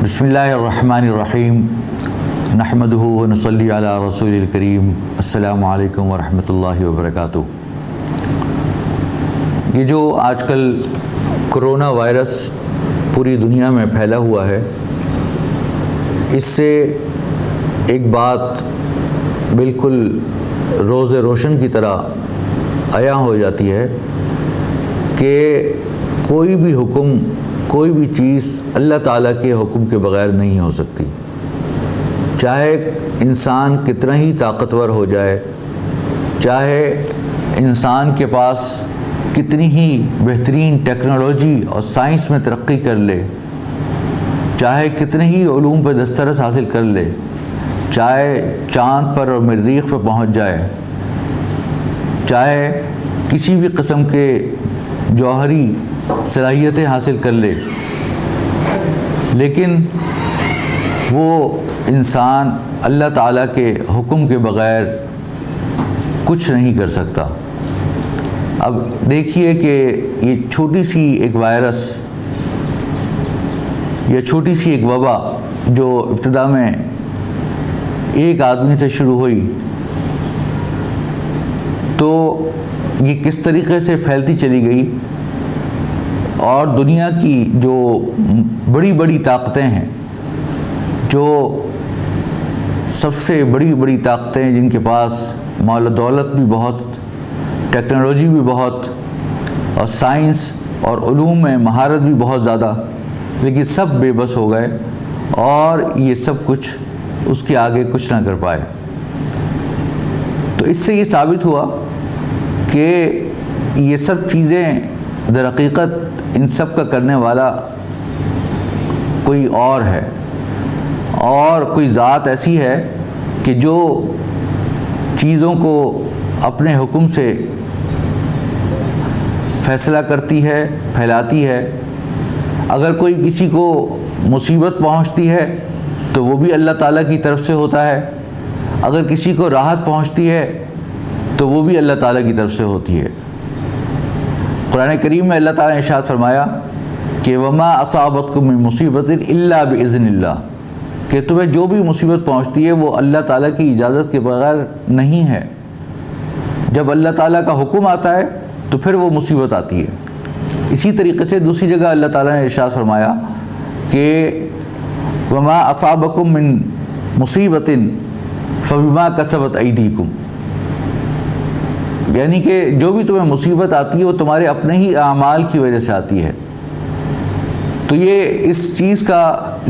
بسم اللہ الرحمن الرحیم نحمدہ ونصلی علی رسول الکریم السلام علیکم ورحمۃ اللہ وبرکاتہ۔ یہ جو آج کل کرونا وائرس پوری دنیا میں پھیلا ہوا ہے، اس سے ایک بات بالکل روز روشن کی طرح عیاں ہو جاتی ہے کہ کوئی بھی حکم، کوئی بھی چیز اللہ تعالیٰ کے حکم کے بغیر نہیں ہو سکتی۔ چاہے انسان کتنا ہی طاقتور ہو جائے، چاہے انسان کے پاس کتنی ہی بہترین ٹیکنالوجی اور سائنس میں ترقی کر لے، چاہے کتنے ہی علوم پہ دسترس حاصل کر لے، چاہے چاند پر اور مریخ پہ پہنچ جائے، چاہے کسی بھی قسم کے جوہری صلاحیتیں حاصل کر لے، لیکن وہ انسان اللہ تعالیٰ کے حکم کے بغیر کچھ نہیں کر سکتا۔ اب دیکھیے کہ یہ چھوٹی سی ایک وائرس یا چھوٹی سی ایک وبا جو ابتدا میں ایک آدمی سے شروع ہوئی، تو یہ کس طریقے سے پھیلتی چلی گئی، اور دنیا کی جو بڑی بڑی طاقتیں ہیں، جو سب سے بڑی بڑی طاقتیں جن کے پاس مال و دولت بھی بہت، ٹیکنالوجی بھی بہت، اور سائنس اور علوم میں مہارت بھی بہت زیادہ، لیکن سب بے بس ہو گئے اور یہ سب کچھ اس کے آگے کچھ نہ کر پائے۔ تو اس سے یہ ثابت ہوا کہ یہ سب چیزیں در حقیقت ان سب کا کرنے والا کوئی اور ہے، اور کوئی ذات ایسی ہے کہ جو چیزوں کو اپنے حکم سے فیصلہ کرتی ہے، پھیلاتی ہے۔ اگر کوئی کسی کو مصیبت پہنچتی ہے تو وہ بھی اللہ تعالیٰ کی طرف سے ہوتا ہے، اگر کسی کو راحت پہنچتی ہے تو وہ بھی اللہ تعالیٰ کی طرف سے ہوتی ہے۔ قرآن کریم میں اللہ تعالیٰ نے ارشاد فرمایا کہ وَمَا أَصَابَتْكُم مِّن مُّصِيبَةٍ إِلَّا بِإِذْنِ اللَّهِ، کہ تمہیں جو بھی مصیبت پہنچتی ہے وہ اللہ تعالیٰ کی اجازت کے بغیر نہیں ہے۔ جب اللہ تعالیٰ کا حکم آتا ہے تو پھر وہ مصیبت آتی ہے۔ اسی طریقے سے دوسری جگہ اللہ تعالیٰ نے ارشاد فرمایا کہ وَمَا أَصَابَكُم مِّن مُّصِيبَةٍ فَبِمَا كَسَبَتْ أَيْدِيكُمْ، یعنی کہ جو بھی تمہیں مصیبت آتی ہے وہ تمہارے اپنے ہی اعمال کی وجہ سے آتی ہے۔ تو یہ اس چیز کا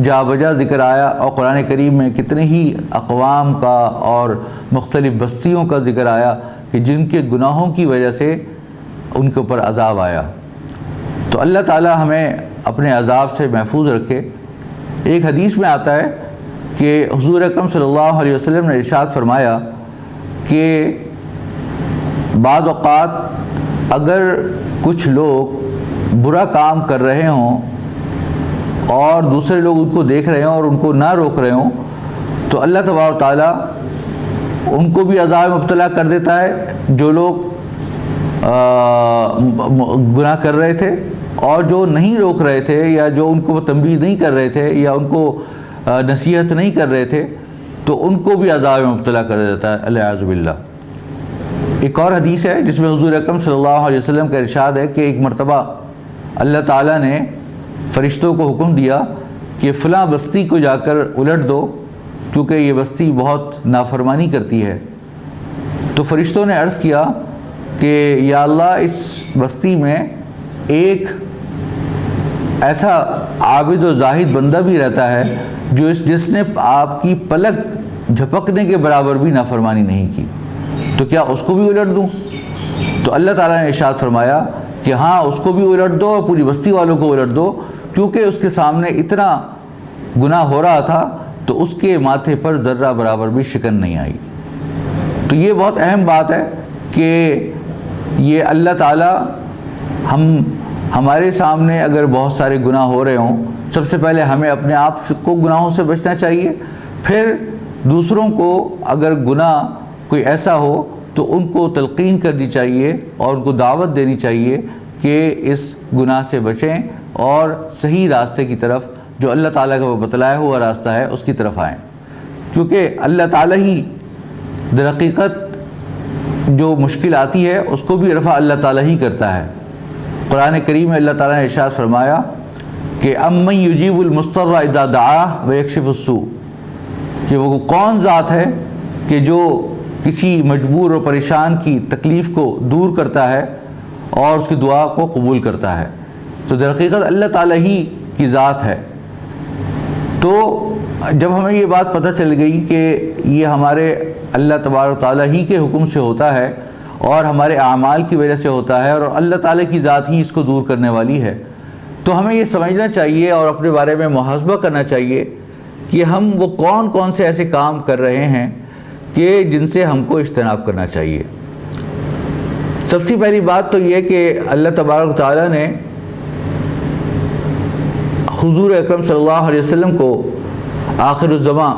جا بجا ذکر آیا، اور قرآن کریم میں کتنے ہی اقوام کا اور مختلف بستیوں کا ذکر آیا کہ جن کے گناہوں کی وجہ سے ان کے اوپر عذاب آیا۔ تو اللہ تعالیٰ ہمیں اپنے عذاب سے محفوظ رکھے۔ ایک حدیث میں آتا ہے کہ حضور اکرم صلی اللہ علیہ وسلم نے ارشاد فرمایا کہ بعض اوقات اگر کچھ لوگ برا کام کر رہے ہوں اور دوسرے لوگ ان کو دیکھ رہے ہوں اور ان کو نہ روک رہے ہوں، تو اللہ تبارک و تعالیٰ ان کو بھی عذاب مبتلا کر دیتا ہے جو لوگ گناہ کر رہے تھے، اور جو نہیں روک رہے تھے یا جو ان کو تنبیہ نہیں کر رہے تھے یا ان کو نصیحت نہیں کر رہے تھے، تو ان کو بھی عذاب مبتلا کر دیتا ہے، الیاذ باللہ۔ ایک اور حدیث ہے جس میں حضور اکرم صلی اللہ علیہ وسلم کا ارشاد ہے کہ ایک مرتبہ اللہ تعالیٰ نے فرشتوں کو حکم دیا کہ فلاں بستی کو جا کر الٹ دو، کیونکہ یہ بستی بہت نافرمانی کرتی ہے۔ تو فرشتوں نے عرض کیا کہ یا اللہ، اس بستی میں ایک ایسا عابد و زاہد بندہ بھی رہتا ہے جس نے آپ کی پلک جھپکنے کے برابر بھی نافرمانی نہیں کی، تو کیا اس کو بھی الٹ دوں؟ تو اللہ تعالیٰ نے ارشاد فرمایا کہ ہاں، اس کو بھی الٹ دو اور پوری بستی والوں کو الٹ دو، کیونکہ اس کے سامنے اتنا گناہ ہو رہا تھا تو اس کے ماتھے پر ذرہ برابر بھی شکن نہیں آئی۔ تو یہ بہت اہم بات ہے کہ یہ اللہ تعالیٰ ہمارے سامنے اگر بہت سارے گناہ ہو رہے ہوں، سب سے پہلے ہمیں اپنے آپ کو گناہوں سے بچنا چاہیے، پھر دوسروں کو اگر گناہ کوئی ایسا ہو تو ان کو تلقین کرنی چاہیے اور ان کو دعوت دینی چاہیے کہ اس گناہ سے بچیں اور صحیح راستے کی طرف جو اللہ تعالیٰ کا وہ بتلایا ہوا راستہ ہے اس کی طرف آئیں، کیونکہ اللہ تعالیٰ ہی در حقیقت جو مشکل آتی ہے اس کو بھی رفع اللہ تعالیٰ ہی کرتا ہے۔ قرآن کریم میں اللہ تعالیٰ نے ارشاد فرمایا کہ امن یجیب المضطر اذا دعاہ ویکشف السوء، کہ وہ کون ذات ہے کہ جو کسی مجبور اور پریشان کی تکلیف کو دور کرتا ہے اور اس کی دعا کو قبول کرتا ہے۔ تو در حقیقت اللہ تعالیٰ ہی کی ذات ہے۔ تو جب ہمیں یہ بات پتہ چل گئی کہ یہ ہمارے اللہ تبارک و تعالیٰ ہی کے حکم سے ہوتا ہے اور ہمارے اعمال کی وجہ سے ہوتا ہے اور اللہ تعالیٰ کی ذات ہی اس کو دور کرنے والی ہے، تو ہمیں یہ سمجھنا چاہیے اور اپنے بارے میں محاسبہ کرنا چاہیے کہ ہم وہ کون کون سے ایسے کام کر رہے ہیں کہ جن سے ہم کو اجتناب کرنا چاہیے۔ سب سے پہلی بات تو یہ کہ اللہ تبارک و تعالیٰ نے حضور اکرم صلی اللہ علیہ وسلم کو آخر الزماں،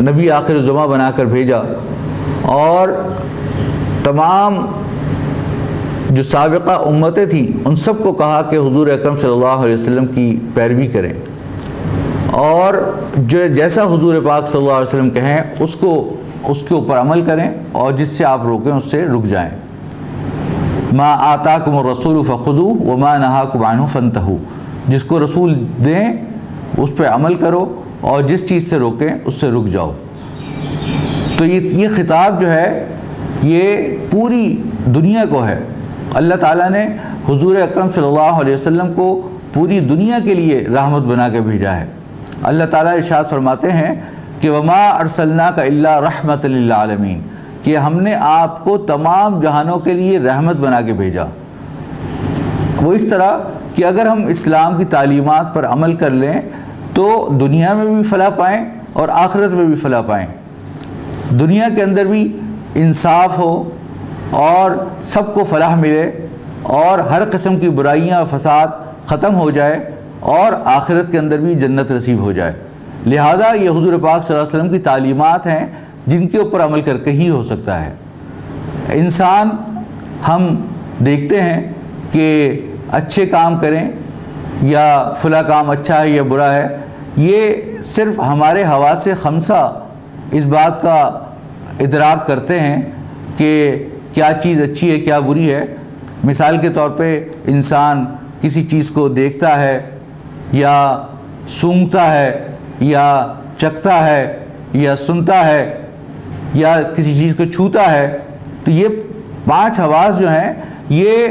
نبی آخر الزماں بنا کر بھیجا، اور تمام جو سابقہ امتیں تھیں ان سب کو کہا کہ حضور اکرم صلی اللہ علیہ وسلم کی پیروی کریں، اور جو جیسا حضور پاک صلی اللہ علیہ وسلم کہیں اس کے اوپر عمل کریں، اور جس سے آپ روکیں اس سے رک جائیں۔ ما آتاکم الرسول فخذوہ وما نہاکم عنہ فانتہوا، جس کو رسول دیں اس پہ عمل کرو اور جس چیز سے روکیں اس سے رک جاؤ۔ تو یہ خطاب جو ہے یہ پوری دنیا کو ہے۔ اللہ تعالیٰ نے حضور اکرم صلی اللہ علیہ وسلم کو پوری دنیا کے لیے رحمت بنا کے بھیجا ہے۔ اللہ تعالیٰ ارشاد فرماتے ہیں کہ وما ارسلناک الا رحمۃ للعالمین، کہ ہم نے آپ کو تمام جہانوں کے لیے رحمت بنا کے بھیجا۔ وہ اس طرح کہ اگر ہم اسلام کی تعلیمات پر عمل کر لیں تو دنیا میں بھی فلاح پائیں اور آخرت میں بھی فلاح پائیں، دنیا کے اندر بھی انصاف ہو اور سب کو فلاح ملے اور ہر قسم کی برائیاں اور فساد ختم ہو جائے، اور آخرت کے اندر بھی جنت نصیب ہو جائے۔ لہذا یہ حضور پاک صلی اللہ علیہ وسلم کی تعلیمات ہیں جن کے اوپر عمل کر کے ہی ہو سکتا ہے۔ انسان ہم دیکھتے ہیں کہ اچھے کام کریں یا فلاں کام اچھا ہے یا برا ہے، یہ صرف ہمارے حواس خمسہ اس بات کا ادراک کرتے ہیں کہ کیا چیز اچھی ہے کیا بری ہے۔ مثال کے طور پہ انسان کسی چیز کو دیکھتا ہے یا سونگھتا ہے یا چکھتا ہے یا سنتا ہے یا کسی چیز کو چھوتا ہے، تو یہ 5 حواس جو ہیں یہ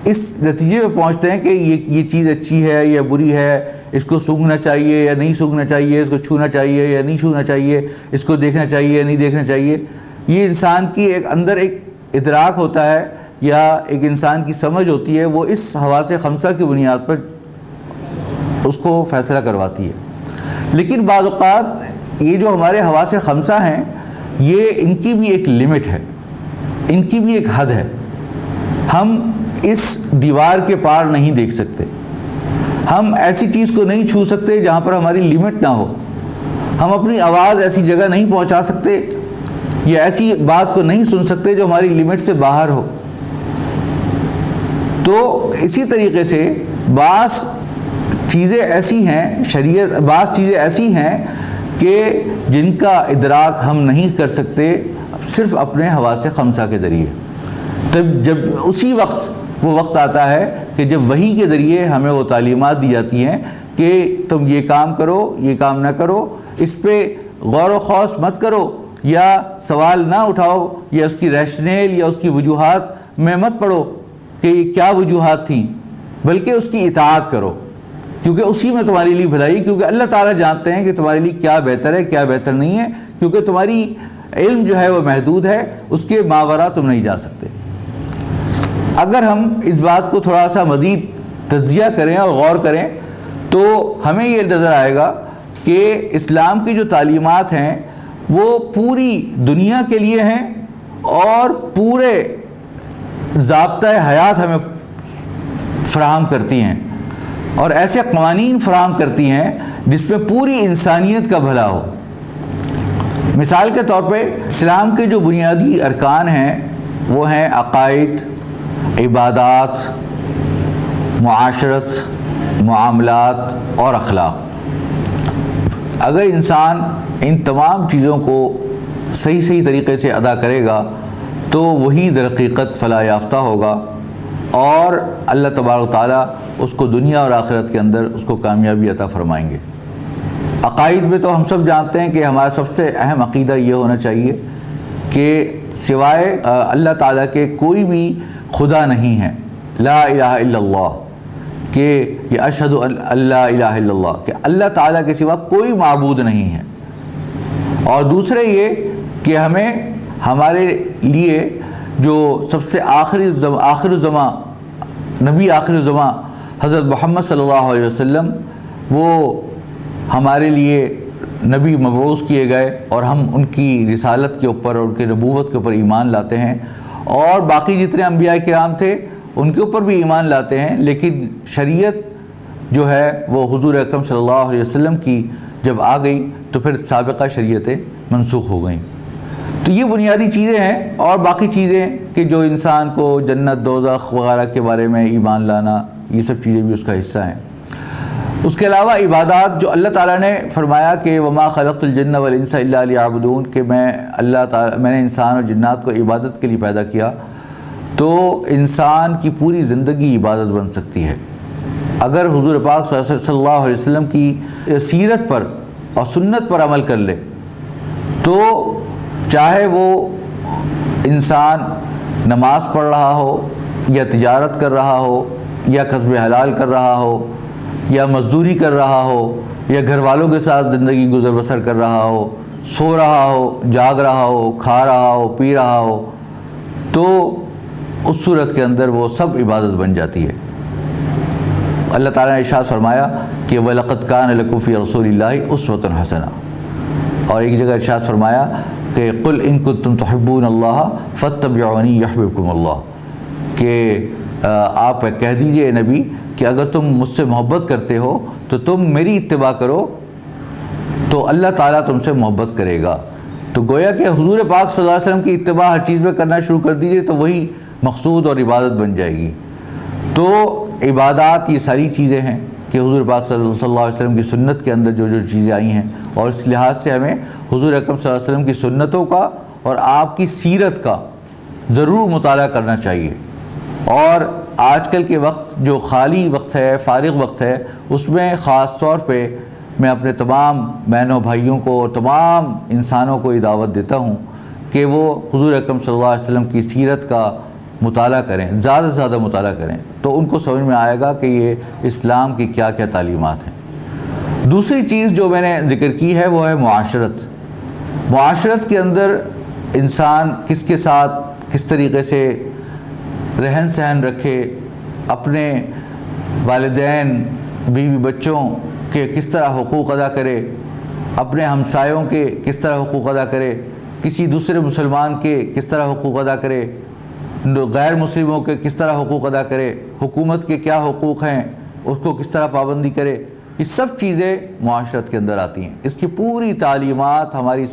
اس نتیجے پہ پہنچتے ہیں کہ یہ چیز اچھی ہے یا بری ہے، اس کو سونگھنا چاہیے یا نہیں سونگھنا چاہیے، اس کو چھونا چاہیے یا نہیں چھونا چاہیے، اس کو دیکھنا چاہیے یا نہیں دیکھنا چاہیے۔ یہ انسان کی اندر ایک ادراک ہوتا ہے یا ایک انسان کی سمجھ ہوتی ہے، وہ اس حواس خمسہ کی بنیاد پر اس کو فیصلہ کرواتی ہے۔ لیکن بعض اوقات یہ جو ہمارے حواس خمسہ ہیں یہ ان کی بھی ایک لمٹ ہے، ان کی بھی ایک حد ہے۔ ہم اس دیوار کے پار نہیں دیکھ سکتے، ہم ایسی چیز کو نہیں چھو سکتے جہاں پر ہماری لمٹ نہ ہو، ہم اپنی آواز ایسی جگہ نہیں پہنچا سکتے یا ایسی بات کو نہیں سن سکتے جو ہماری لمٹ سے باہر ہو۔ تو اسی طریقے سے بعض چیزیں ایسی ہیں، بعض چیزیں ایسی ہیں کہ جن کا ادراک ہم نہیں کر سکتے صرف اپنے حواس خمسہ کے ذریعے۔ تب جب اسی وقت وہ وقت آتا ہے کہ جب وحی کے ذریعے ہمیں وہ تعلیمات دی جاتی ہیں کہ تم یہ کام کرو یہ کام نہ کرو، اس پہ غور و خوض مت کرو یا سوال نہ اٹھاؤ یا اس کی ریشنیل یا اس کی وجوہات میں مت پڑھو کہ یہ کیا وجوہات تھیں، بلکہ اس کی اطاعت کرو، کیونکہ اسی میں تمہاری لیے بھلائی، کیونکہ اللہ تعالیٰ جانتے ہیں کہ تمہارے لیے کیا بہتر ہے کیا بہتر نہیں ہے، کیونکہ تمہاری علم جو ہے وہ محدود ہے، اس کے ماوراء تم نہیں جا سکتے۔ اگر ہم اس بات کو تھوڑا سا مزید تجزیہ کریں اور غور کریں تو ہمیں یہ نظر آئے گا کہ اسلام کی جو تعلیمات ہیں وہ پوری دنیا کے لیے ہیں اور پورے ضابطۂ حیات ہمیں فراہم کرتی ہیں اور ایسے قوانین فراہم کرتی ہیں جس پہ پوری انسانیت کا بھلا ہو۔ مثال کے طور پہ اسلام کے جو بنیادی ارکان ہیں وہ ہیں عقائد، عبادات، معاشرت، معاملات اور اخلاق۔ اگر انسان ان تمام چیزوں کو صحیح طریقے سے ادا کرے گا تو وہی در حقیقت فلاح یافتہ ہوگا، اور اللہ تبارک و تعالیٰ اس کو دنیا اور آخرت کے اندر اس کو کامیابی عطا فرمائیں گے۔ عقائد میں تو ہم سب جانتے ہیں کہ ہمارا سب سے اہم عقیدہ یہ ہونا چاہیے کہ سوائے اللہ تعالیٰ کے کوئی بھی خدا نہیں ہے، لا الہ الا اللہ، کہ یہ اشہد ان لا الہ الا اللہ، کہ اللہ تعالیٰ کے سوا کوئی معبود نہیں ہے۔ اور دوسرے یہ کہ ہمیں ہمارے لیے جو سب سے آخر الزماں نبی آخر الزماں حضرت محمد صلی اللہ علیہ وسلم، وہ ہمارے لیے نبی مبعوث کیے گئے، اور ہم ان کی رسالت کے اوپر اور ان کی نبوت کے اوپر ایمان لاتے ہیں، اور باقی جتنے انبیاء کرام تھے ان کے اوپر بھی ایمان لاتے ہیں، لیکن شریعت جو ہے وہ حضور اکرم صلی اللہ علیہ وسلم کی جب آ گئی تو پھر سابقہ شریعتیں منسوخ ہو گئیں۔ تو یہ بنیادی چیزیں ہیں، اور باقی چیزیں کہ جو انسان کو جنت دوزخ وغیرہ کے بارے میں ایمان لانا، یہ سب چیزیں بھی اس کا حصہ ہیں۔ اس کے علاوہ عبادات جو اللہ تعالیٰ نے فرمایا کہ وما خلقت الجن والانس الا لیعبدون، کہ میں نے انسان اور جنات کو عبادت کے لیے پیدا کیا، تو انسان کی پوری زندگی عبادت بن سکتی ہے اگر حضور پاک صلی اللہ علیہ وسلم کی سیرت پر اور سنت پر عمل کر لے۔ تو چاہے وہ انسان نماز پڑھ رہا ہو، یا تجارت کر رہا ہو، یا کسب حلال کر رہا ہو، یا مزدوری کر رہا ہو، یا گھر والوں کے ساتھ زندگی گزر بسر کر رہا ہو، سو رہا ہو، جاگ رہا ہو، کھا رہا ہو، پی رہا ہو، تو اس صورت کے اندر وہ سب عبادت بن جاتی ہے۔ اللہ تعالیٰ نے ارشاد فرمایا کہ وَلَقَدْ كَانَ لَكُمْ فِي رَسُولِ اللَّهِ أُسْوَةٌ حَسَنَةٌ، اور ایک جگہ ارشاد فرمایا کہ قُلْ إِن كُنتُمْ تُحِبُّونَ اللَّهَ فَاتَّبِعُونِي يُحْبِبْكُمُ اللَّهُ، کہ آپ کہہ دیجئے نبی کہ اگر تم مجھ سے محبت کرتے ہو تو تم میری اتباع کرو تو اللہ تعالیٰ تم سے محبت کرے گا۔ تو گویا کہ حضور پاک صلی اللہ علیہ وسلم کی اتباع ہر چیز میں کرنا شروع کر دیجئے تو وہی مقصود اور عبادت بن جائے گی۔ تو عبادات یہ ساری چیزیں ہیں کہ حضور پاک صلی اللہ علیہ وسلم کی سنت کے اندر جو چیزیں آئی ہیں، اور اس لحاظ سے ہمیں حضور اکرم صلی اللہ علیہ وسلم کی سنتوں کا اور آپ کی سیرت کا ضرور مطالعہ کرنا چاہیے۔ اور آج کل کے وقت جو خالی وقت ہے، فارغ وقت ہے، اس میں خاص طور پہ میں اپنے تمام بہنوں بھائیوں کو اور تمام انسانوں کو یہ دعوت دیتا ہوں کہ وہ حضور اکرم صلی اللہ علیہ وسلم کی سیرت کا مطالعہ کریں، زیادہ سے زیادہ مطالعہ کریں، تو ان کو سمجھ میں آئے گا کہ یہ اسلام کی کیا کیا تعلیمات ہیں۔ دوسری چیز جو میں نے ذکر کی ہے وہ ہے معاشرت۔ معاشرت کے اندر انسان کس کے ساتھ کس طریقے سے رہن سہن رکھے، اپنے والدین بیوی بچوں کے کس طرح حقوق ادا کرے، اپنے ہمسایوں کے کس طرح حقوق ادا کرے، کسی دوسرے مسلمان کے کس طرح حقوق ادا کرے، غیر مسلموں کے کس طرح حقوق ادا کرے، حکومت کے کیا حقوق ہیں اس کو کس طرح پابندی کرے، یہ سب چیزیں معاشرت کے اندر آتی ہیں۔ اس کی پوری تعلیمات ہماری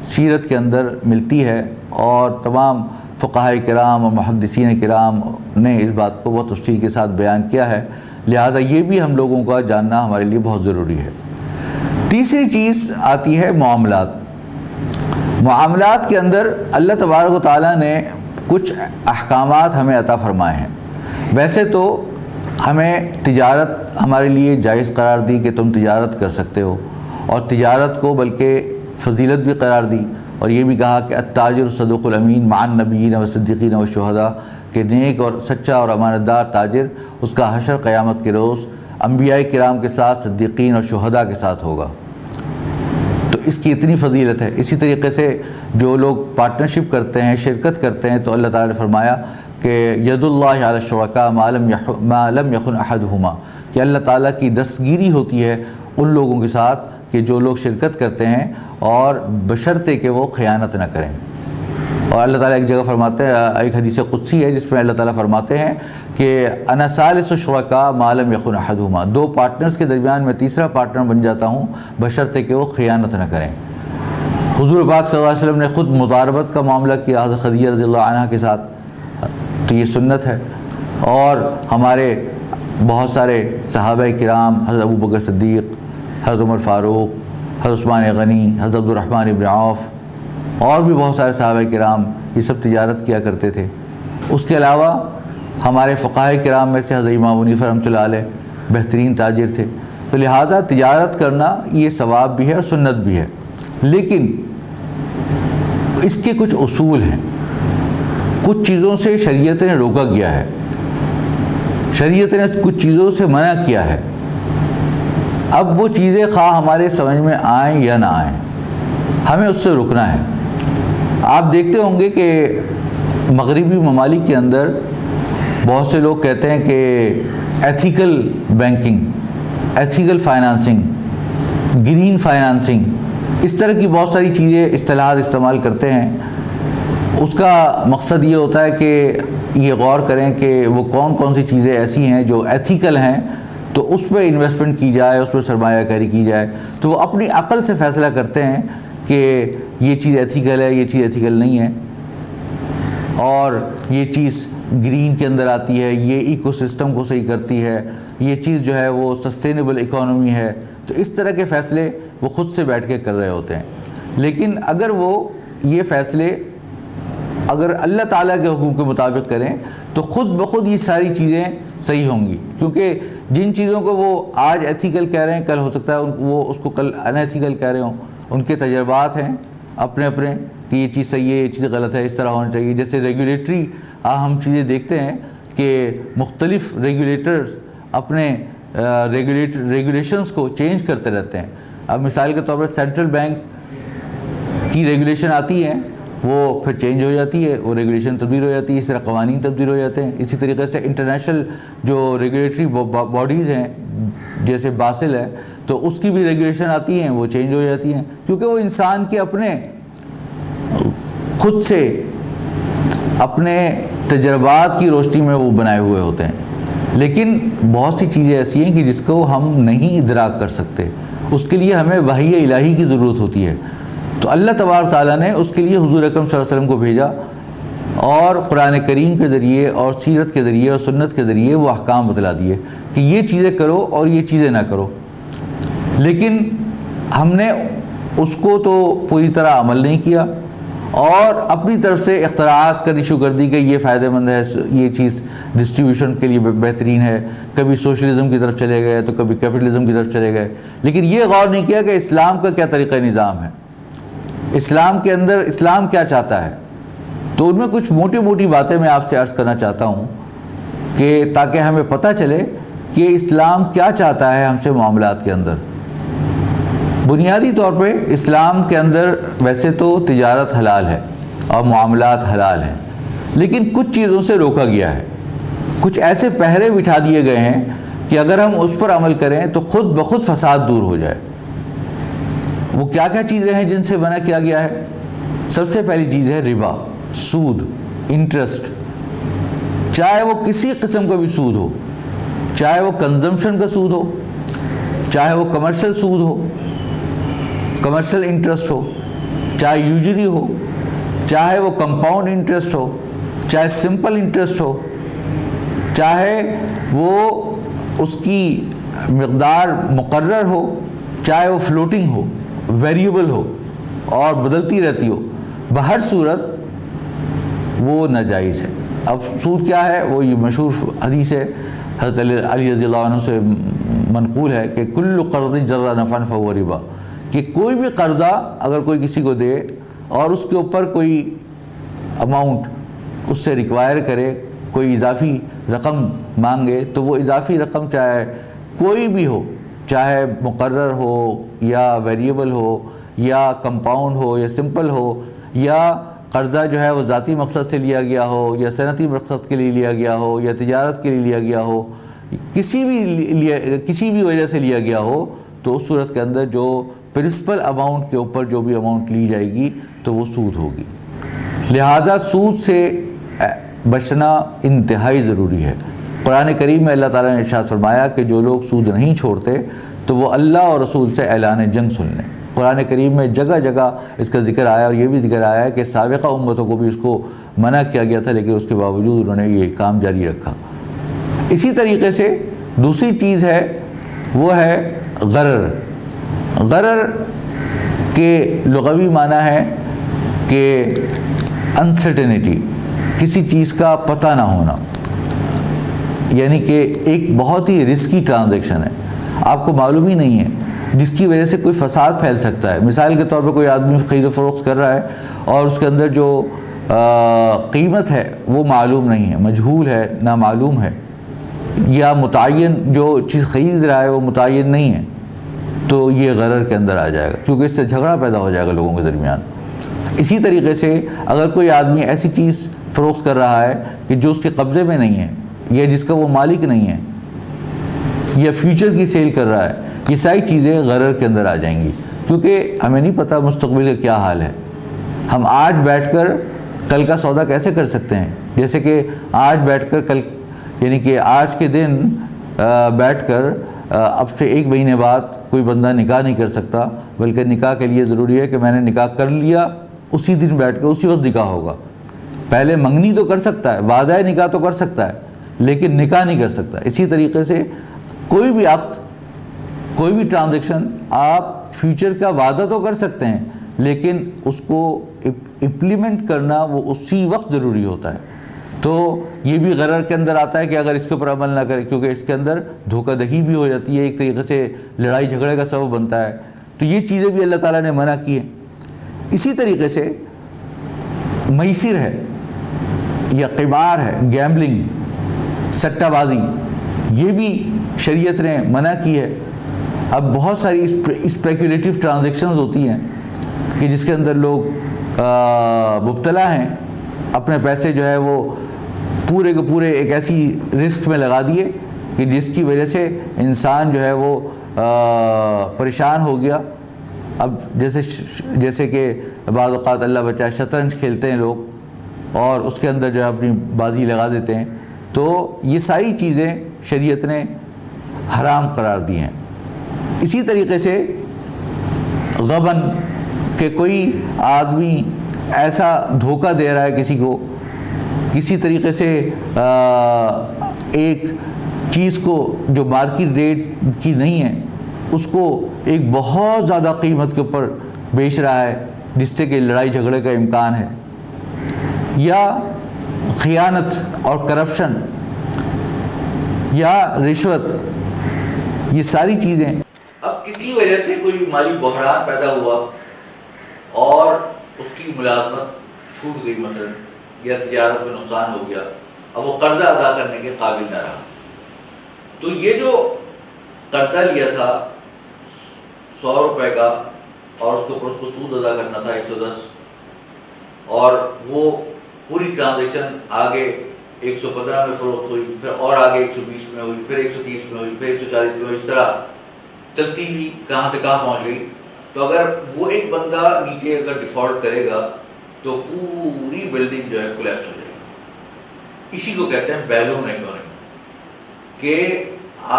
سیرت کے اندر ملتی ہے، اور تمام فقہاء کرام اور محدثین کرام نے اس بات کو بہت تفصیل کے ساتھ بیان کیا ہے، لہذا یہ بھی ہم لوگوں کا جاننا ہمارے لیے بہت ضروری ہے۔ تیسری چیز آتی ہے معاملات۔ معاملات کے اندر اللہ تبارک و تعالیٰ نے کچھ احکامات ہمیں عطا فرمائے ہیں۔ ویسے تو ہمیں تجارت ہمارے لیے جائز قرار دی کہ تم تجارت کر سکتے ہو، اور تجارت کو بلکہ فضیلت بھی قرار دی، اور یہ بھی کہا کہ التاجر صدوق الامین مع النبیین والصدیقین والشہداء، کہ نیک اور سچا اور امانت دار تاجر اس کا حشر قیامت کے روز انبیاء کرام کے ساتھ، صدیقین اور شہداء کے ساتھ ہوگا۔ تو اس کی اتنی فضیلت ہے۔ اسی طریقے سے جو لوگ پارٹنرشپ کرتے ہیں، شرکت کرتے ہیں، تو اللہ تعالیٰ نے فرمایا کہ ید اللہ علی الشرکاء ما لم یخن احدہما، کہ اللہ تعالیٰ کی دستگیری ہوتی ہے ان لوگوں کے ساتھ کہ جو لوگ شرکت کرتے ہیں، اور بشرطے کہ وہ خیانت نہ کریں۔ اور اللہ تعالیٰ ایک جگہ فرماتے ہیں، ایک حدیث قدسی ہے جس میں اللہ تعالیٰ فرماتے ہیں کہ انا ثالث الشرکاء ما لم یخن احدہما، دو پارٹنرز کے درمیان میں تیسرا پارٹنر بن جاتا ہوں بشرطے کہ وہ خیانت نہ کریں۔ حضور پاک صلی اللہ علیہ وسلم نے خود مضاربت کا معاملہ کیا حضرت خدیجہ رضی اللہ عنہا کے ساتھ، تو یہ سنت ہے۔ اور ہمارے بہت سارے صحابہ کرام، حضرت ابو بکر صدیق، حضرت عمر فاروق، حضرت عثمان غنی، حضرت عبد الرحمن ابن عوف اور بھی بہت سارے صحابہ کرام یہ سب تجارت کیا کرتے تھے۔ اس کے علاوہ ہمارے فقہاء کرام میں سے حضرت امام حنیفہ رحمۃ اللہ علیہ بہترین تاجر تھے۔ تو لہٰذا تجارت کرنا یہ ثواب بھی ہے اور سنت بھی ہے، لیکن اس کے کچھ اصول ہیں، کچھ چیزوں سے شریعت نے روکا گیا ہے، شریعت نے کچھ چیزوں سے منع کیا ہے۔ اب وہ چیزیں خواہ ہمارے سمجھ میں آئیں یا نہ آئیں، ہمیں اس سے رکنا ہے۔ آپ دیکھتے ہوں گے کہ مغربی ممالک کے اندر بہت سے لوگ کہتے ہیں کہ ethical banking, ethical financing, green financing, اس طرح کی بہت ساری چیزیں اصطلاحات استعمال کرتے ہیں۔ اس کا مقصد یہ ہوتا ہے کہ یہ غور کریں کہ وہ کون کون سی چیزیں ایسی ہیں جو ایتھیکل ہیں، تو اس پہ انویسٹمنٹ کی جائے، اس پہ سرمایہ کاری کی جائے۔ تو وہ اپنی عقل سے فیصلہ کرتے ہیں کہ یہ چیز ایتھیکل ہے، یہ چیز ایتھیکل نہیں ہے، اور یہ چیز گرین کے اندر آتی ہے، یہ ایکو سسٹم کو صحیح کرتی ہے، یہ چیز جو ہے وہ سسٹینیبل اکانومی ہے۔ تو اس طرح کے فیصلے وہ خود سے بیٹھ کے کر رہے ہوتے ہیں۔ لیکن اگر وہ یہ فیصلے اگر اللہ تعالیٰ کے حکم کے مطابق کریں تو خود بخود یہ ساری چیزیں صحیح ہوں گی، کیونکہ جن چیزوں کو وہ آج ایتھیکل کہہ رہے ہیں کل ہو سکتا ہے وہ اس کو کل ان ایتھیکل کہہ رہے ہوں۔ ان کے تجربات ہیں اپنے اپنے کہ یہ چیز صحیح ہے، یہ چیز غلط ہے، اس طرح ہونا چاہیے۔ جیسے ریگولیٹری ہم چیزیں دیکھتے ہیں کہ مختلف ریگولیٹرز اپنے ریگولیشنز کو چینج کرتے رہتے ہیں۔ اب مثال کے طور پر سینٹرل بینک کی ریگولیشن آتی ہے، وہ پھر چینج ہو جاتی ہے، وہ ریگولیشن تبدیل ہو جاتی ہے، اس طرح قوانین تبدیل ہو جاتے ہیں۔ اسی طریقے سے انٹرنیشنل جو ریگولیٹری باڈیز ہیں جیسے باسل ہے، تو اس کی بھی ریگولیشن آتی ہیں، وہ چینج ہو جاتی ہیں، کیونکہ وہ انسان کے اپنے خود سے اپنے تجربات کی روشنی میں وہ بنائے ہوئے ہوتے ہیں۔ لیکن بہت سی چیزیں ایسی ہیں کہ جس کو ہم نہیں ادراک کر سکتے، اس کے لیے ہمیں وحی الہی کی ضرورت ہوتی ہے۔ تو اللہ تبارک تعالیٰ نے اس کے لیے حضور اکرم صلی اللہ علیہ وسلم کو بھیجا، اور قرآن کریم کے ذریعے اور سیرت کے ذریعے اور سنت کے ذریعے وہ احکام بتلا دیے کہ یہ چیزیں کرو اور یہ چیزیں نہ کرو۔ لیکن ہم نے اس کو تو پوری طرح عمل نہیں کیا، اور اپنی طرف سے اختراعات کرنی شروع کر دی کہ یہ فائدہ مند ہے، یہ چیز ڈسٹریبیوشن کے لیے بہترین ہے۔ کبھی سوشلزم کی طرف چلے گئے تو کبھی کیپٹلزم کی طرف چلے گئے، لیکن یہ غور نہیں کیا کہ اسلام کا کیا طریقہ نظام ہے، اسلام کے اندر اسلام کیا چاہتا ہے۔ تو ان میں کچھ موٹی موٹی باتیں میں آپ سے عرض کرنا چاہتا ہوں کہ تاکہ ہمیں پتہ چلے کہ اسلام کیا چاہتا ہے ہم سے معاملات کے اندر۔ بنیادی طور پہ اسلام کے اندر ویسے تو تجارت حلال ہے اور معاملات حلال ہیں، لیکن کچھ چیزوں سے روکا گیا ہے، کچھ ایسے پہرے بٹھا دیے گئے ہیں کہ اگر ہم اس پر عمل کریں تو خود بخود فساد دور ہو جائے۔ وہ کیا کیا چیزیں ہیں جن سے منع کیا گیا ہے؟ سب سے پہلی چیز ہے ربا، سود، انٹرسٹ، چاہے وہ کسی قسم کا بھی سود ہو، چاہے وہ کنزمپشن کا سود ہو، چاہے وہ کمرشل سود ہو، کمرشل انٹرسٹ ہو، چاہے یوجری ہو، چاہے وہ کمپاؤنڈ انٹرسٹ ہو، چاہے سمپل انٹرسٹ ہو، چاہے وہ اس کی مقدار مقرر ہو، چاہے وہ فلوٹنگ ہو، ویریبل ہو اور بدلتی رہتی ہو، بہر صورت وہ ناجائز ہے۔ اب سود کیا ہے؟ وہ یہ مشہور حدیث ہے حضرت علی رضی اللہ عنہ سے منقول ہے کہ کل قرض جر نفعا فہو ربا، کہ کوئی بھی قرضہ اگر کوئی کسی کو دے اور اس کے اوپر کوئی اماؤنٹ اس سے ریکوائر کرے، کوئی اضافی رقم مانگے، تو وہ اضافی رقم چاہے کوئی بھی ہو، چاہے مقرر ہو یا ویریبل ہو یا کمپاؤنڈ ہو یا سمپل ہو، یا قرضہ جو ہے وہ ذاتی مقصد سے لیا گیا ہو یا صنعتی مقصد کے لیے لیا گیا ہو یا تجارت کے لیے لیا گیا ہو، کسی بھی وجہ سے لیا گیا ہو، تو اس صورت کے اندر جو پرنسپل اماؤنٹ کے اوپر جو بھی اماؤنٹ لی جائے گی تو وہ سود ہوگی۔ لہٰذا سود سے بچنا انتہائی ضروری ہے۔ قرآن کریم میں اللہ تعالیٰ نے ارشاد فرمایا کہ جو لوگ سود نہیں چھوڑتے تو وہ اللہ اور رسول سے اعلان جنگ سن لیں۔ قرآن کریم میں جگہ جگہ اس کا ذکر آیا، اور یہ بھی ذکر آیا ہے کہ سابقہ امتوں کو بھی اس کو منع کیا گیا تھا، لیکن اس کے باوجود انہوں نے یہ کام جاری رکھا۔ اسی طریقے سے دوسری چیز ہے وہ ہے غرر۔ غرر کہ لغوی معنی ہے کہ انسرٹینٹی، کسی چیز کا پتہ نہ ہونا، یعنی کہ ایک بہت ہی رسکی ٹرانزیکشن ہے، آپ کو معلوم ہی نہیں ہے، جس کی وجہ سے کوئی فساد پھیل سکتا ہے۔ مثال کے طور پہ کوئی آدمی خرید و فروخت کر رہا ہے اور اس کے اندر جو قیمت ہے وہ معلوم نہیں ہے، مجہول ہے، نامعلوم ہے، یا متعین جو چیز خرید رہا ہے وہ متعین نہیں ہے، تو یہ غرر کے اندر آ جائے گا، کیونکہ اس سے جھگڑا پیدا ہو جائے گا لوگوں کے درمیان۔ اسی طریقے سے اگر کوئی آدمی ایسی چیز فروخت کر رہا ہے کہ جو اس کے قبضے میں نہیں ہے، یا جس کا وہ مالک نہیں ہے، یا فیوچر کی سیل کر رہا ہے، یہ ساری چیزیں غرر کے اندر آ جائیں گی، کیونکہ ہمیں نہیں پتہ مستقبل کا کیا حال ہے۔ ہم آج بیٹھ کر کل کا سودا کیسے کر سکتے ہیں؟ جیسے کہ آج بیٹھ کر کل، یعنی کہ آج کے دن بیٹھ کر اب سے 1 مہینے بعد کوئی بندہ نکاح نہیں کر سکتا، بلکہ نکاح کے لیے ضروری ہے کہ میں نے نکاح کر لیا، اسی دن بیٹھ کر اسی وقت نکاح ہوگا۔ پہلے منگنی تو کر سکتا ہے، وعدہ نکاح تو کر سکتا ہے، لیکن نکاح نہیں کر سکتا۔ اسی طریقے سے کوئی بھی عقد، کوئی بھی ٹرانزیکشن، آپ فیوچر کا وعدہ تو کر سکتے ہیں، لیکن اس کو امپلیمنٹ کرنا وہ اسی وقت ضروری ہوتا ہے۔ تو یہ بھی غرر کے اندر آتا ہے کہ اگر اس کے اوپر عمل نہ کرے، کیونکہ اس کے اندر دھوکہ دہی بھی ہو جاتی ہے، ایک طریقے سے لڑائی جھگڑے کا سبب بنتا ہے، تو یہ چیزیں بھی اللہ تعالیٰ نے منع کی ہیں۔ اسی طریقے سے میسر ہے یا قمار ہے، گیمبلنگ، سٹہ بازی، یہ بھی شریعت نے منع کی ہے۔ اب بہت ساری اسپیکولیٹو ٹرانزیکشنز ہوتی ہیں کہ جس کے اندر لوگ مبتلا ہیں، اپنے پیسے جو ہے وہ پورے کے پورے ایک ایسی رسک میں لگا دیے کہ جس کی وجہ سے انسان جو ہے وہ پریشان ہو گیا۔ اب جیسے کہ بعض اوقات اللہ بچائے شطرنج کھیلتے ہیں لوگ اور اس کے اندر جو ہے اپنی بازی لگا دیتے ہیں، تو یہ ساری چیزیں شریعت نے حرام قرار دی ہیں۔ اسی طریقے سے غبن، کہ کوئی آدمی ایسا دھوکہ دے رہا ہے کسی کو، کسی طریقے سے ایک چیز کو جو مارکیٹ ریٹ کی نہیں ہے اس کو ایک بہت زیادہ قیمت کے اوپر بیچ رہا ہے، جس سے کہ لڑائی جھگڑے کا امکان ہے، یا خیانت اور کرپشن یا رشوت، یہ ساری چیزیں۔ اب کسی وجہ سے کوئی مالی بحران پیدا ہوا اور اس کی ملازمت چھوٹ گئی مثلا، یا تجارت میں نقصان ہو گیا، اب وہ قرضہ ادا کرنے کے قابل نہ رہا، تو یہ جو قرضہ لیا تھا 100 روپے کا اور اس کے اوپر اس کو سود ادا کرنا تھا 110، اور وہ پوری ٹرانزیکشن آگے 115 میں فروخت ہوئی، پھر اور آگے 120 میں ہوئی، پھر 130 میں ہوئی، پھر 140 میں ہوئی، اس طرح چلتی ہوئی کہاں سے کہاں پہنچ گئی۔ تو اگر وہ ایک بندہ نیچے اگر ڈیفالٹ کرے گا تو پوری بلڈنگ جو ہے کولیپس ہو جائے گی۔ اسی کو کہتے ہیں بیلون اکانومی، کہ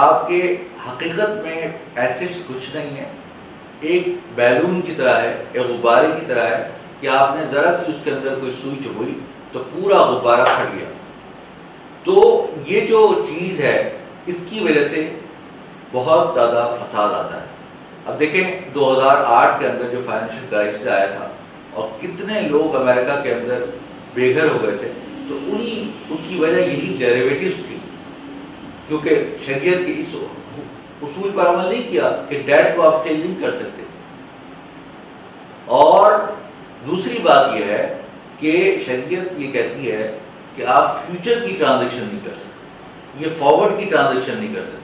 آپ کے حقیقت میں ایسٹس کچھ نہیں ہے، ایک بیلون کی طرح ہے، ایک غبارے کی طرح ہے کہ آپ نے ذرا سی اس کے اندر کوئی سوئی چبھوئی تو پورا غبارہ پھٹ گیا۔ تو یہ جو چیز ہے اس کی وجہ سے بہت زیادہ فساد آتا ہے۔ اب دیکھیں 2008 کے اندر جو فائنینشیل کرائسس آیا تھا اور کتنے لوگ امریکہ کے اندر بے گھر ہو گئے تھے، تو اس کی وجہ یہی ڈیریویٹوز تھی، کیونکہ شریعت کے اس اصول پر عمل نہیں کیا کہ ڈیٹ کو آپ سیل نہیں کر سکتے۔ اور دوسری بات یہ ہے کہ شریعت یہ کہتی ہے کہ آپ فیوچر کی ٹرانزیکشن نہیں کر سکتے، یہ فارورڈ کی ٹرانزیکشن نہیں کر سکتے،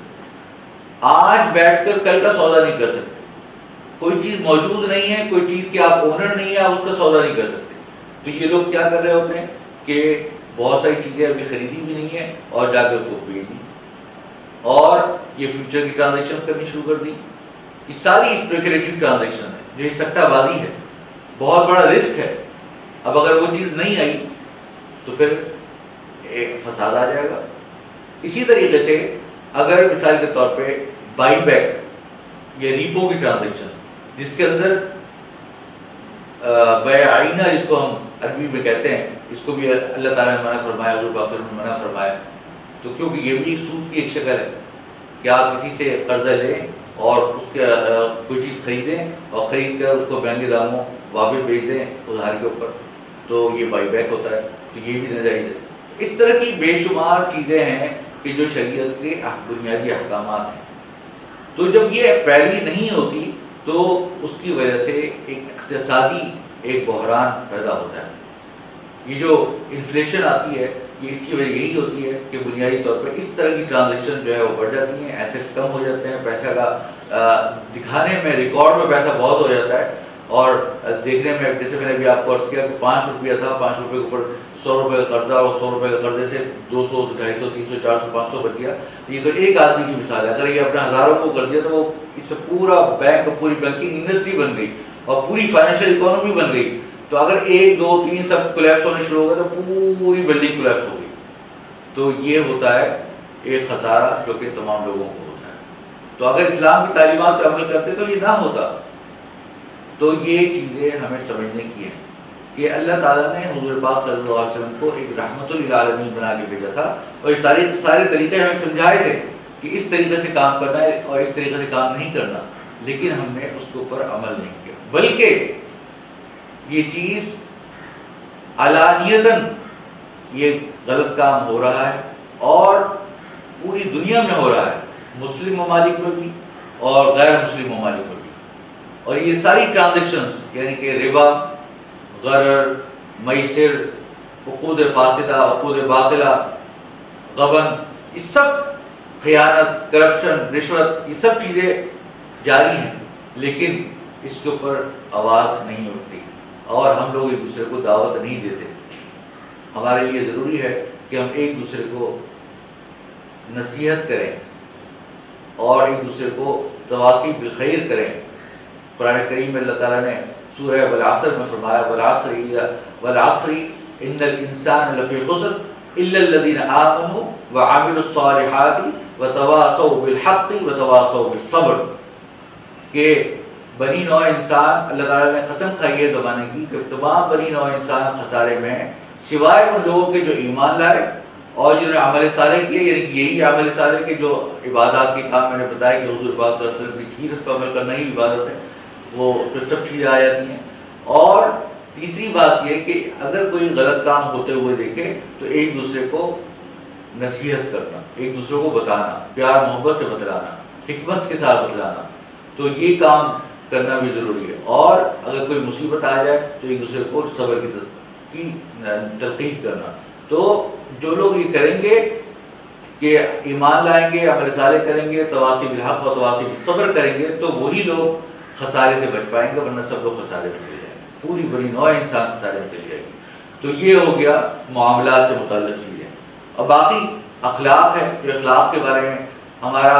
آج بیٹھ کر کل کا سودا نہیں کر سکتے، کوئی چیز موجود نہیں ہے، کوئی چیز کے آپ اونر نہیں ہے، آپ اس کا سودا نہیں کر سکتے۔ تو یہ لوگ کیا کر رہے ہوتے ہیں کہ بہت ساری چیزیں ابھی خریدی بھی نہیں ہیں اور جا کے اس کو بیچ دی اور یہ فیوچر کی ٹرانزیکشن کرنی شروع کر دی۔ یہ ساری اسپیکولیٹو ٹرانزیکشن ہے، جو یہ سٹہ بازی ہے، بہت بڑا رسک ہے۔ اب اگر وہ چیز نہیں آئی تو پھر ایک فساد آ جائے گا۔ اسی طریقے سے اگر مثال کے طور پہ بائی بیک یا ریپو کی ٹرانزیکشن، جس کے اندر بیع عینہ جس کو ہم عربی میں کہتے ہیں، اس کو بھی اللہ تعالیٰ نے منع فرمایا، حضور پاک صلی اللہ علیہ وسلم نے منع فرمایا، تو کیونکہ یہ بھی ایک سود کی ایک شکل ہے کہ آپ کسی سے قرضہ لیں اور اس کے کوئی چیز خریدیں اور خرید کر اس کو مہنگے داموں واپس بیچ دیں ادھار کے اوپر، تو یہ بائی بیک ہوتا ہے، تو یہ بھی ناجائز ہے۔ اس طرح کی بے شمار چیزیں ہیں کہ جو شریعت کے بنیادی احکامات ہیں، تو جب یہ پیروی نہیں ہوتی تو اس کی وجہ سے ایک اقتصادی ایک بحران پیدا ہوتا ہے۔ یہ جو انفلیشن آتی ہے یہ اس کی وجہ یہی ہوتی ہے کہ بنیادی طور پہ اس طرح کی ٹرانزیکشن جو ہے وہ بڑھ جاتی ہیں، ایسیٹس کم ہو جاتے ہیں، پیسہ کا دکھانے میں ریکارڈ میں پیسہ بہت ہو جاتا ہے، اور دیکھنے میں جیسے میں نے بھی آپ کو عرض کیا کہ 5 روپیہ تھا، 5 روپے کے اوپر 100 روپے کا قرضہ، اور 100 روپے کا قرضے سے 200 250 300 400 500 بچ گیا۔ یہ تو ایک آدمی کی مثال ہے، اگر یہ اپنے ہزاروں کو کر دیا تو وہ اس سے پورا بینک، پوری بینکنگ انڈسٹری بن گئی اور پوری فائنینشیل اکانومی بن گئی۔ تو اگر 1 2 3 سب کولیپس ہونے شروع ہو گئے تو پوری بلڈنگ کولیپس ہو گئی۔ تو یہ ہوتا ہے ایک خسارہ جو کہ تمام لوگوں کو ہوتا ہے۔ تو اگر اسلام کی تعلیمات پہ عمل کرتے تو یہ نہ ہوتا۔ تو یہ چیزیں ہمیں سمجھنے کی ہیں کہ اللہ تعالیٰ نے حضور پاک صلی اللہ علیہ وسلم کو ایک رحمت للعالمین بنا کے بھیجا تھا، اور یہ سارے طریقے ہمیں سمجھائے تھے کہ اس طریقے سے کام کرنا ہے اور اس طریقے سے کام نہیں کرنا، لیکن ہم نے اس کے اوپر عمل نہیں کیا، بلکہ یہ چیز علانیتاً یہ غلط کام ہو رہا ہے اور پوری دنیا میں ہو رہا ہے، مسلم ممالک میں بھی اور غیر مسلم ممالک میں بھی۔ اور یہ ساری ٹرانزیکشنز یعنی کہ ربا، غرر، میسر، عقود فاسدہ، عقود باطلہ، غبن، یہ سب خیانت، کرپشن، رشوت، یہ سب چیزیں جاری ہیں، لیکن اس کے اوپر آواز نہیں اٹھتی اور ہم لوگ ایک دوسرے کو دعوت نہیں دیتے۔ ہمارے لیے ضروری ہے کہ ہم ایک دوسرے کو نصیحت کریں اور ایک دوسرے کو تواصی بالخیر کریں۔ قرآن کریم میں اللہ تعالیٰ نے سورہ والعصر میں فرمایا والعصر ان الانسان لفی خسر الا الذین آمنوا وعملوا الصالحات وتواصوا بالحق وتواصوا بالصبر، کہ بنی نوع انسان، اللہ تعالیٰ نے قسم کھائی ہے زمانے کی کہ تمام بنی نوع انسان خسارے میں ہیں سوائے ان لوگوں کے جو ایمان لائے اور جنہوں نے عمل صالح کیے، یعنی یہی عمل صالح کے جو عبادات کے کام میں نے بتایا کہ حضور پاک صلی اللہ علیہ وسلم کی سیرت پر عمل کرنا ہی عبادت ہے، وہ اس پہ سب چیزیں آ جاتی ہیں۔ اور تیسری بات یہ کہ اگر کوئی غلط کام ہوتے ہوئے دیکھے تو ایک دوسرے کو نصیحت کرنا، ایک دوسرے کو بتانا، پیار محبت سے بتلانا، حکمت کے ساتھ بتلانا، تو یہ کام کرنا بھی ضروری ہے۔ اور اگر کوئی مصیبت آ جائے تو ایک دوسرے کو صبر کی تلقین کرنا۔ تو جو لوگ یہ کریں گے کہ ایمان لائیں گے، عمل صالح کریں گے، تواصی بالحق و تواصی بالصبر کریں گے، تو وہی لوگ خسارے سے بچ پائیں گے، ورنہ سب لوگ خسارے میں چلے جائیں گے، پوری بڑی نوع انسان خسارے میں چلی جائے گی۔ تو یہ ہو گیا معاملات سے متعلق چیزیں۔ اور باقی اخلاق ہے، جو اخلاق کے بارے میں ہمارا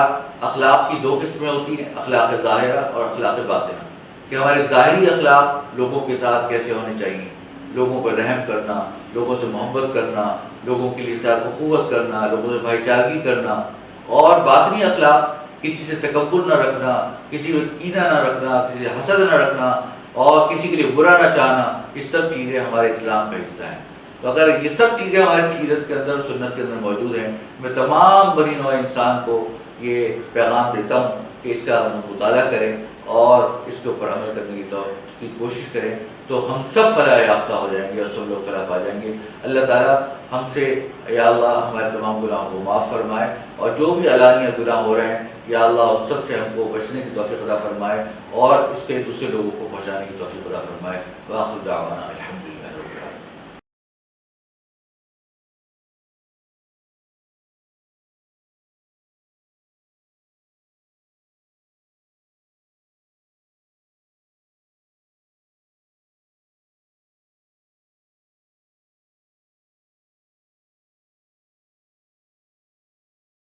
اخلاق کی 2 قسمیں ہوتی ہیں، اخلاق ظاہرہ اور اخلاق باطنہ، کہ ہمارے ظاہری اخلاق لوگوں کے ساتھ کیسے ہونے چاہیے، لوگوں پر رحم کرنا، لوگوں سے محبت کرنا، لوگوں کے لیے اظہار اخوت کرنا، لوگوں سے بھائی چارگی کرنا۔ اور باطنی اخلاق کسی سے تکبر نہ رکھنا، کسی سے کینہ نہ رکھنا، کسی سے حسد نہ رکھنا اور کسی کے لیے برا نہ چاہنا، یہ سب چیزیں ہمارے اسلام کا حصہ ہیں۔ تو اگر یہ سب چیزیں ہماری سیرت کے اندر، سنت کے اندر موجود ہیں، میں تمام بنی نوع انسان کو یہ پیغام دیتا ہوں کہ اس کا مطالعہ کریں اور اس کے اوپر عمل کرنے کی کوشش کریں، تو ہم سب فلاح یافتہ ہو جائیں گے اور سب لوگ فلاح پا جائیں گے۔ اللہ تعالیٰ ہم سے یا اللہ ہمارے تمام گناہوں کو معاف فرمائے، اور جو بھی علانیہ گناہ ہو رہے ہیں یا اللہ ان سب سے ہم کو بچنے کی توفیق عطا فرمائے اور اس کے دوسرے لوگوں کو پہنچانے کی توفیق عطا فرمائے۔ وآخر دعوانا الحمدللہ۔